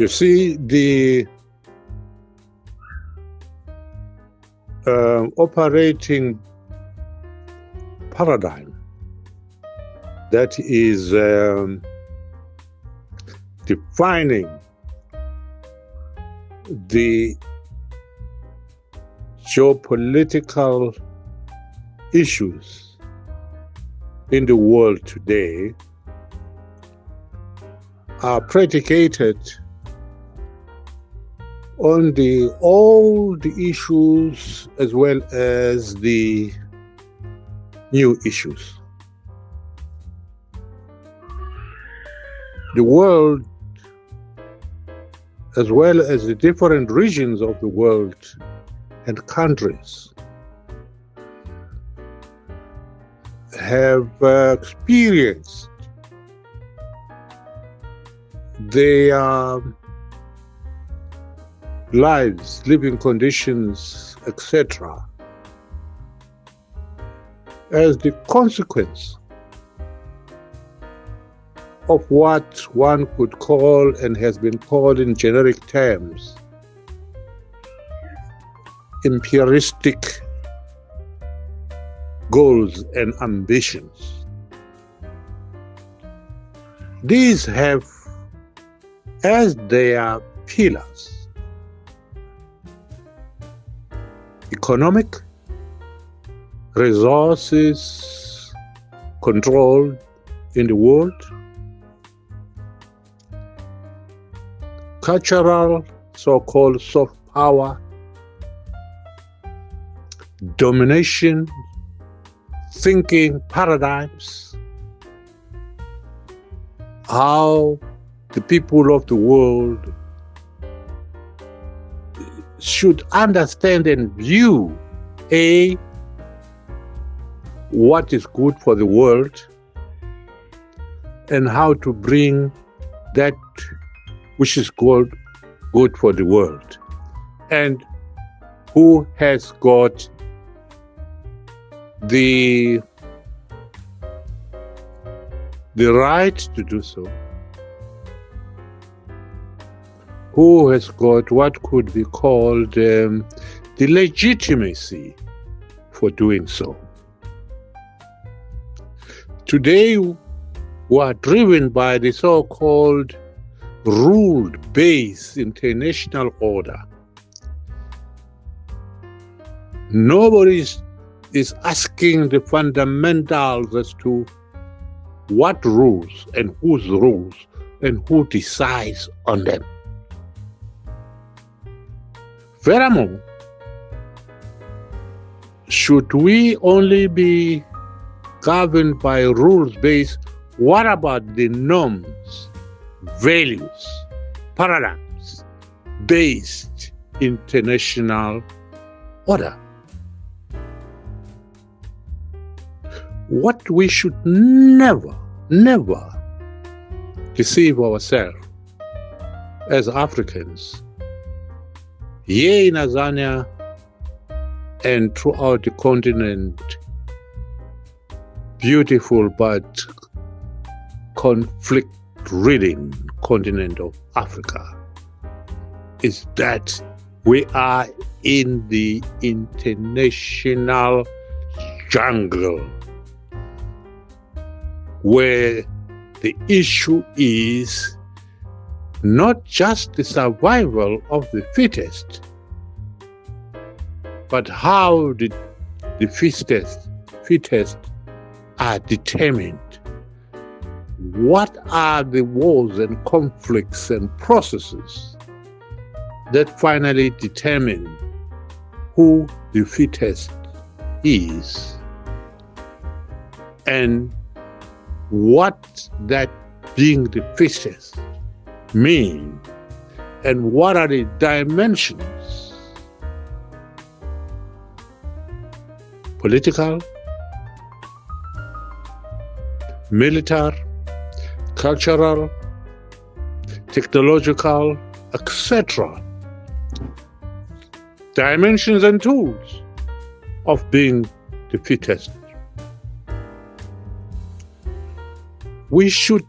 You see, the operating paradigm that is defining the geopolitical issues in the world today are predicated on the old issues as well as the new issues. The world, as well as the different regions of the world and countries, have experienced their lives, living conditions, etc., as the consequence of what one could call and has been called in generic terms imperialistic goals and ambitions. These have as their pillars economic, resources control in the world, cultural, so-called soft power, domination, thinking paradigms, how the people of the world should understand and view what is good for the world and how to bring that which is good for the world, and who has got the right to do so, who has got what could be called the legitimacy for doing so. Today, we are driven by the so-called rule-based international order. Nobody is asking the fundamentals as to what rules and whose rules and who decides on them. Furthermore, should we only be governed by rules-based, what about the norms, values, paradigms based international order? What we should never deceive ourselves as Africans here in Tanzania and throughout the continent, beautiful but conflict-ridden continent of Africa, is that we are in the international jungle where the issue is not just the survival of the fittest, but how the fittest are determined. What are the wars and conflicts and processes that finally determine who the fittest is, and what that being the fittest mean, and what are the dimensions, political, military, cultural, technological, etc. dimensions and tools of being the fittest. We should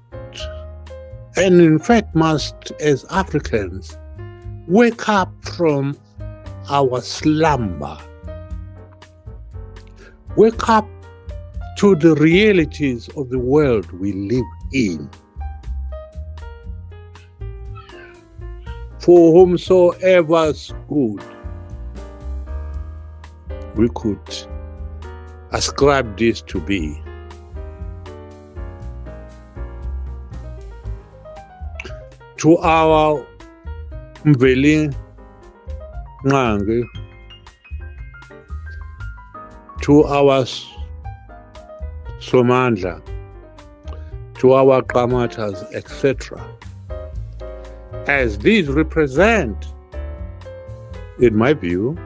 and in fact must, as Africans, wake up from our slumber. Wake up to the realities of the world we live in. For whomsoever's good, we could ascribe this to be. To our Mveli Ngangi, to our Somandla, to our Kamatas, etc. As these represent, in my view,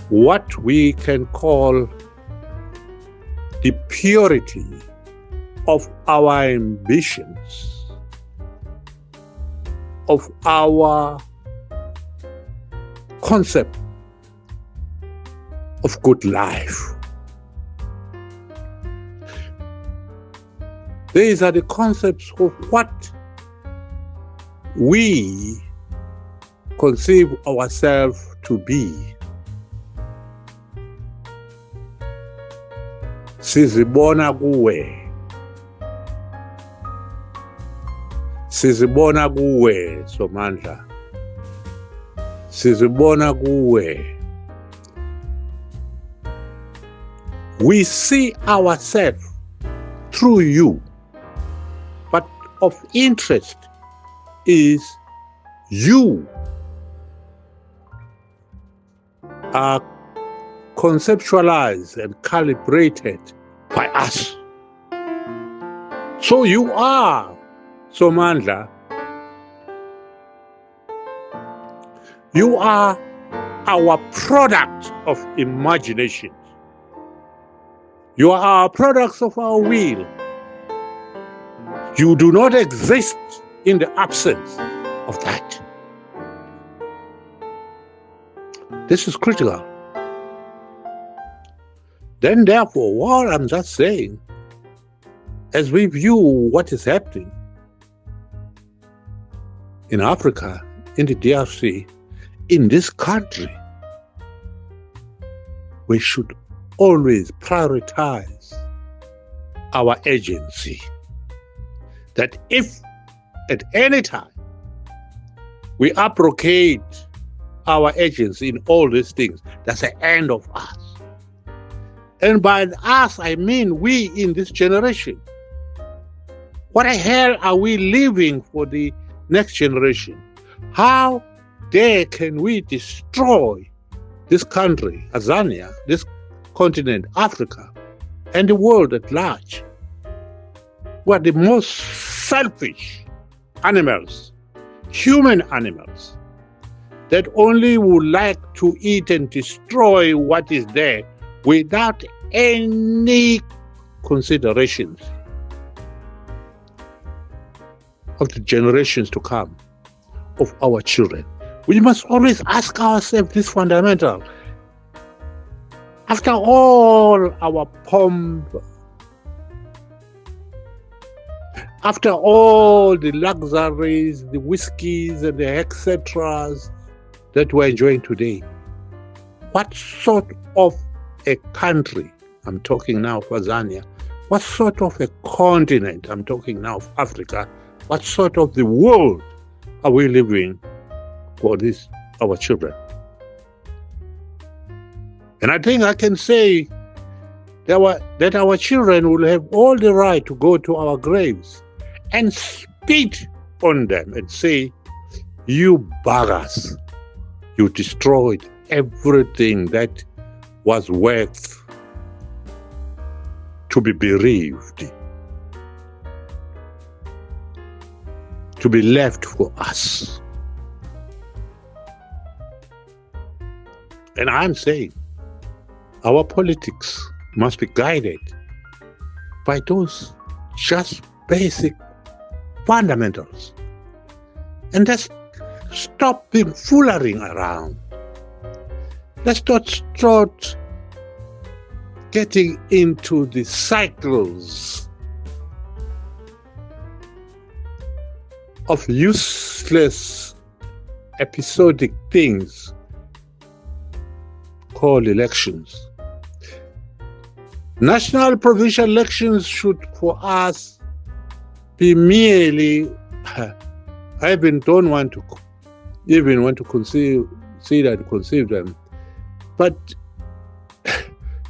what we can call the purity of our ambitions, of our concept of good life. These are the concepts of what we conceive ourselves to be. Sizibona kuwe. Sizibona kuwe, Somandla. Sizibona kuwe. We see ourselves through you, but of interest is you are conceptualized and calibrated by us. So you are, Somandla, you are our product of imagination. You are our products of our will. You do not exist in the absence of that. This is critical. Then therefore, what I'm just saying, as we view what is happening in Africa, in the DRC, in this country, we should always prioritize our agency. That if at any time we abrogate our agency in all these things, that's the end of us. And by us, I mean we in this generation. What the hell are we leaving for the next generation? How dare can we destroy this country, Azania, this continent, Africa, and the world at large? We are the most selfish animals, human animals, that only would like to eat and destroy what is there without any considerations of the generations to come, of our children. We must always ask ourselves this fundamental. After all our pomp, after all the luxuries, the whiskeys and the etc. that we're enjoying today, what sort of a country, I'm talking now of Tanzania, what sort of a continent, I'm talking now of Africa, what sort of the world are we living for this, our children? And I think I can say that our children will have all the right to go to our graves and spit on them and say, you buggers, you destroyed everything that was worth to be bereaved, to be left for us. And I'm saying our politics must be guided by those just basic fundamentals. And let's stop being fooling around. Let's not start getting into the cycles of useless episodic things called elections. National provincial elections should for us be merely, I even don't want to conceive them, but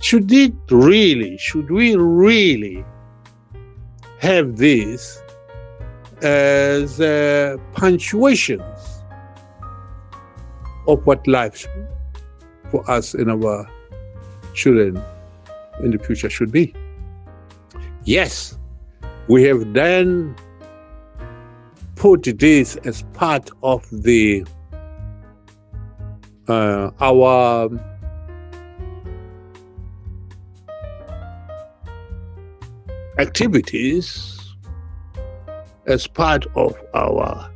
should we really have this as punctuations of what life for us and our children in the future should be? Yes, we have then put this as part of our activities, as part of our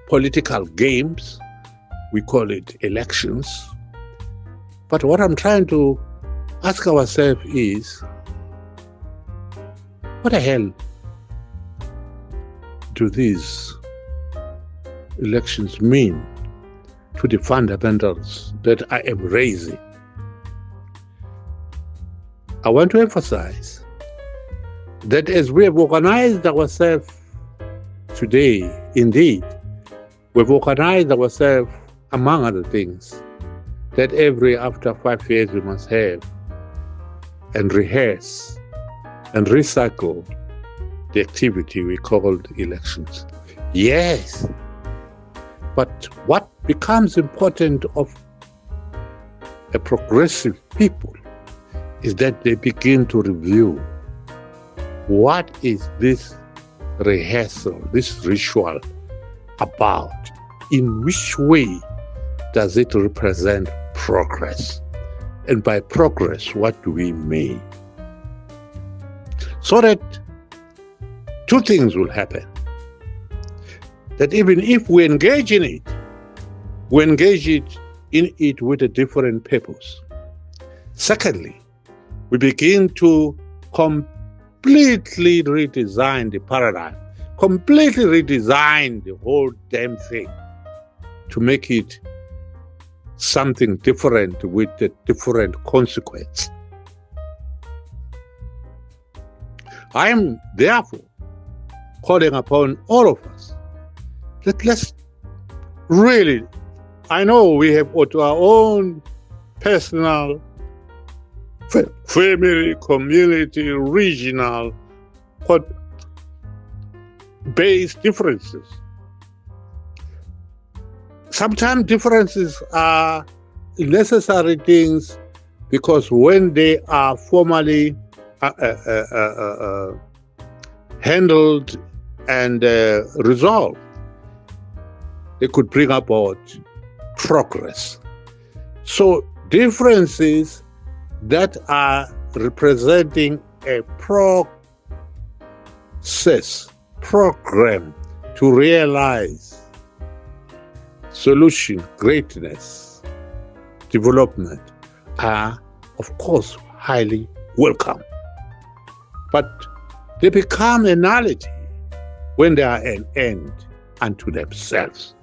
political games. We call it elections. But what I'm trying to ask ourselves is, what the hell do these elections mean to the fundamentals that I am raising? I want to emphasize that as we have organized ourselves today, indeed, we've organized ourselves, among other things, that after 5 years we must have and rehearse and recycle the activity we called elections. Yes, but what becomes important of a progressive people is that they begin to review what is this rehearsal, this ritual about? In which way does it represent progress? And by progress, what do we mean? So that two things will happen. That even if we engage in it, we engage in it with a different purpose. Secondly, we begin to completely redesign the paradigm, completely redesign the whole damn thing to make it something different with a different consequence. I am therefore calling upon all of us that let's really, I know we have our own personal, family, community, regional, based differences. Sometimes differences are necessary things because when they are formally handled and resolved, they could bring about progress. So differences that are representing a program to realize solution, greatness, development are, of course, highly welcome. But they become a nullity when they are an end unto themselves.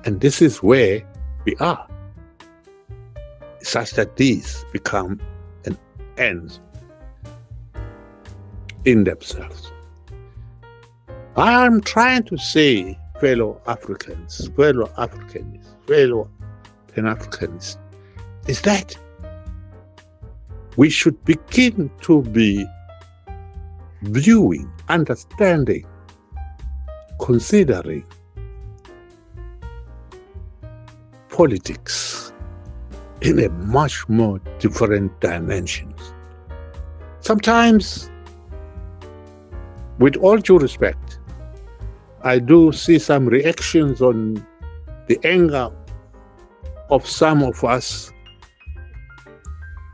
And this is where we are, such that these become an end in themselves. I am trying to say, fellow Africans, fellow Africanists, fellow Pan-Africanists, is that we should begin to be viewing, understanding, considering politics in a much more different dimensions. Sometimes, with all due respect, I do see some reactions on the anger of some of us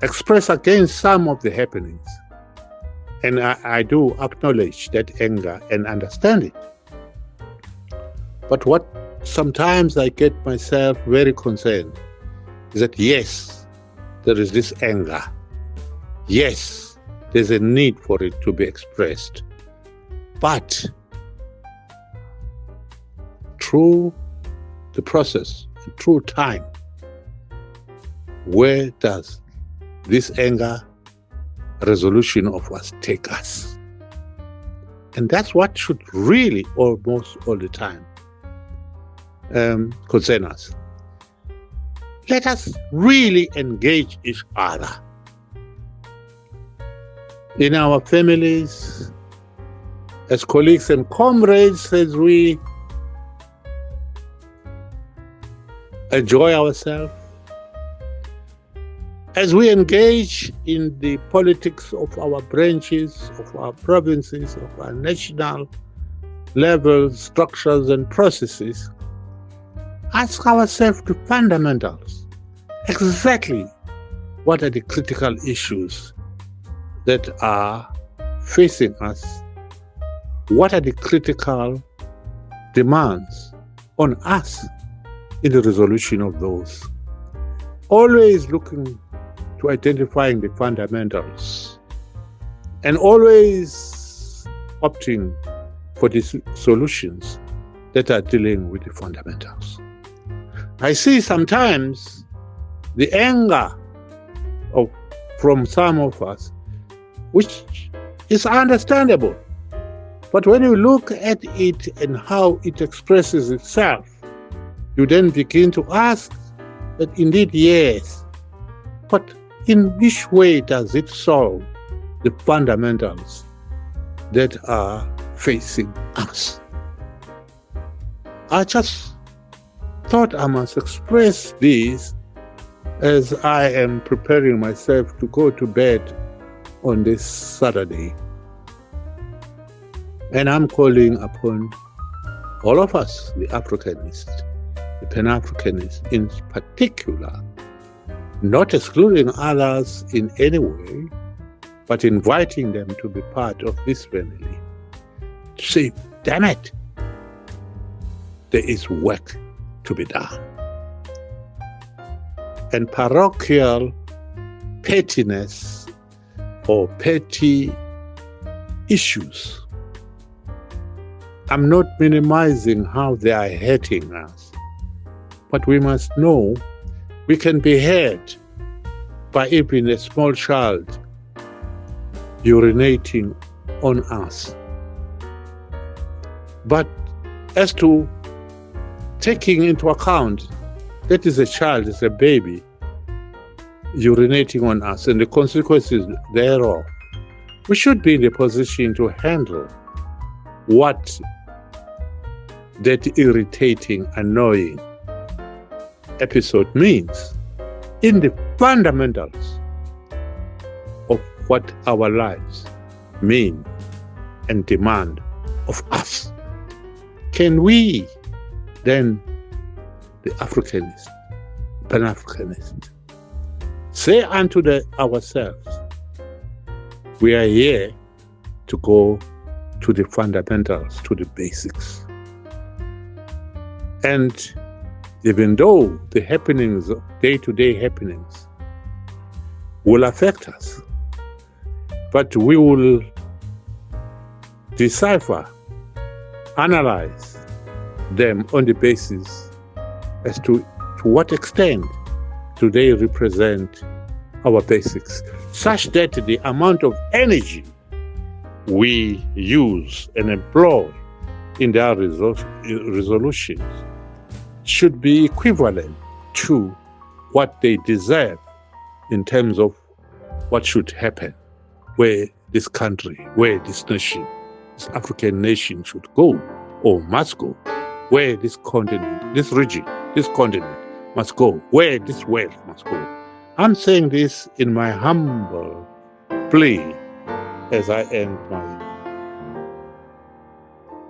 expressed against some of the happenings. And I do acknowledge that anger and understand it. But what sometimes I get myself very concerned is that yes, there is this anger. Yes, there's a need for it to be expressed. But through the process, through time, where does this anger resolution of us take us? And that's what should really almost all the time concern us. Let us really engage each other in our families, as colleagues and comrades, as we enjoy ourselves, as we engage in the politics of our branches, of our provinces, of our national level structures and processes. Ask ourselves the fundamentals. Exactly what are the critical issues that are facing us? What are the critical demands on us in the resolution of those? Always looking to identifying the fundamentals and always opting for the solutions that are dealing with the fundamentals. I see sometimes the anger from some of us, which is understandable. But when you look at it and how it expresses itself, you then begin to ask that indeed, yes, but in which way does it solve the fundamentals that are facing us? I just thought I must express this as I am preparing myself to go to bed on this Saturday. And I'm calling upon all of us, the Africanists, the Pan-Africanists in particular, not excluding others in any way, but inviting them to be part of this family. To say, damn it, there is work to be done. And parochial pettiness or petty issues, I'm not minimizing how they are hurting us, but we must know we can be hurt by even a small child urinating on us. But as to taking into account that is a child, is a baby, urinating on us and the consequences thereof, we should be in the position to handle what that irritating, annoying episode means in the fundamentals of what our lives mean and demand of us. Can we then, the Africanist, Pan-Africanist, say unto ourselves, we are here to go to the fundamentals, to the basics. And even though the happenings, day-to-day happenings, will affect us, but we will decipher, analyze them on the basis as to what extent do they represent our basics, such that the amount of energy we use and employ in their resolutions should be equivalent to what they deserve in terms of what should happen, where this country, where this nation, this African nation should go or must go, where this continent, this region, this continent must go, where this wealth must go. I'm saying this in my humble plea as I end my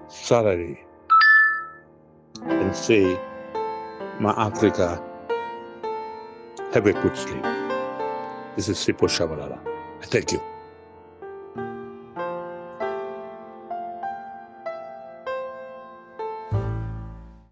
Saturday and say, my Africa, have a good sleep. This is Sipho Shabalala. Thank you.